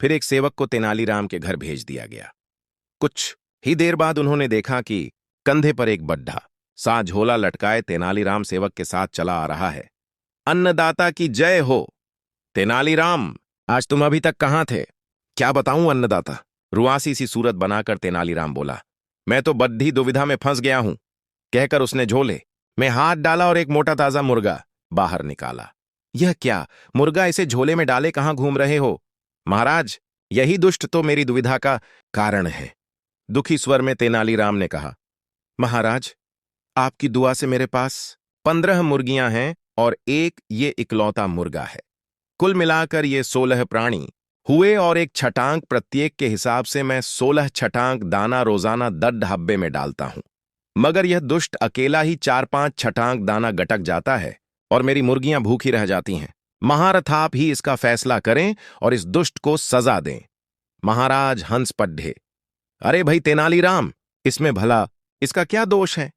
फिर एक सेवक को तेनालीराम के घर भेज दिया गया। कुछ ही देर बाद उन्होंने देखा कि कंधे पर एक बड्ढा सा झोला लटकाए तेनालीराम सेवक के साथ चला आ रहा है। अन्नदाता की जय हो। तेनालीराम, आज तुम अभी तक कहाँ थे? क्या बताऊं अन्नदाता, रुआसी सी सूरत बनाकर तेनालीराम बोला। मैं तो बड्ढी दुविधा में फंस गया हूं, कहकर उसने झोले में हाथ डाला और एक मोटा ताजा मुर्गा बाहर निकाला। यह क्या, मुर्गा इसे झोले में डाले कहां घूम रहे हो? महाराज, यही दुष्ट तो मेरी दुविधा का कारण है, दुखी स्वर में तेनालीराम ने कहा। महाराज, आपकी दुआ से मेरे पास 15 मुर्गियां हैं और एक ये इकलौता मुर्गा है। कुल मिलाकर ये 16 प्राणी हुए और एक छटांक प्रत्येक के हिसाब से मैं 16 छटांक दाना रोजाना 10 हब्बे में डालता हूं। मगर यह दुष्ट अकेला ही 4-5 छटांक दाना गटक जाता है और मेरी मुर्गियां भूखी रह जाती हैं। महारथ आप ही इसका फैसला करें और इस दुष्ट को सजा दें। महाराज हंस पढ़े। अरे भाई तेनालीराम, इसमें भला इसका क्या दोष है?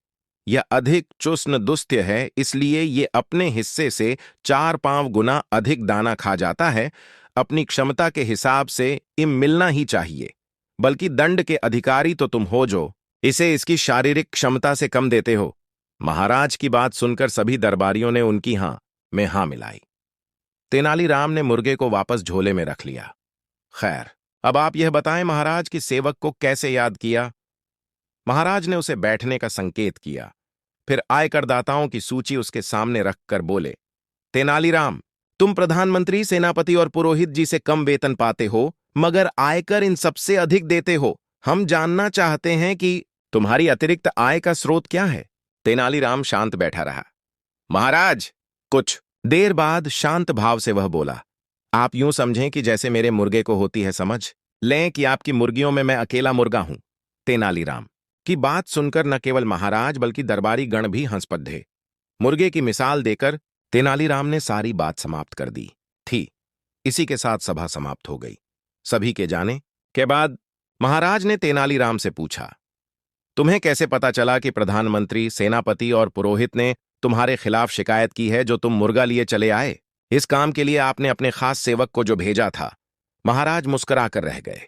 यह अधिक चुस्न दुस्त्य है, इसलिए ये अपने हिस्से से 4-5 गुना अधिक दाना खा जाता है। अपनी क्षमता के हिसाब से इम मिलना ही चाहिए, बल्कि दंड के अधिकारी तो तुम हो जो इसे इसकी शारीरिक क्षमता से कम देते हो। महाराज की बात सुनकर सभी दरबारियों ने उनकी हां में हां मिलाई। तेनालीराम ने मुर्गे को वापस झोले में रख लिया। खैर, अब आप यह बताएं महाराज कि सेवक को कैसे याद किया? महाराज ने उसे बैठने का संकेत किया, फिर आयकरदाताओं की सूची उसके सामने रखकर बोले, तेनालीराम, तुम प्रधानमंत्री, सेनापति और पुरोहित जी से कम वेतन पाते हो, मगर आयकर इन सबसे अधिक देते हो। हम जानना चाहते हैं कि तुम्हारी अतिरिक्त आय का स्रोत क्या है? तेनालीराम शांत बैठा रहा। महाराज, कुछ देर बाद शांत भाव से वह बोला, आप यूं समझें कि जैसे मेरे मुर्गे को होती है समझ लें कि आपकी मुर्गियों में मैं अकेला मुर्गा हूं। तेनालीराम की बात सुनकर न केवल महाराज बल्कि दरबारी गण भी हंस पड़े। मुर्गे की मिसाल देकर तेनालीराम ने सारी बात समाप्त कर दी थी। इसी के साथ सभा समाप्त हो गई। सभी के जाने के बाद महाराज ने तेनालीराम से पूछा, तुम्हें कैसे पता चला कि प्रधानमंत्री, सेनापति और पुरोहित ने तुम्हारे खिलाफ शिकायत की है जो तुम मुर्गा लिए चले आए? इस काम के लिए आपने अपने खास सेवक को जो भेजा था? महाराज मुस्कुराकर रह गए।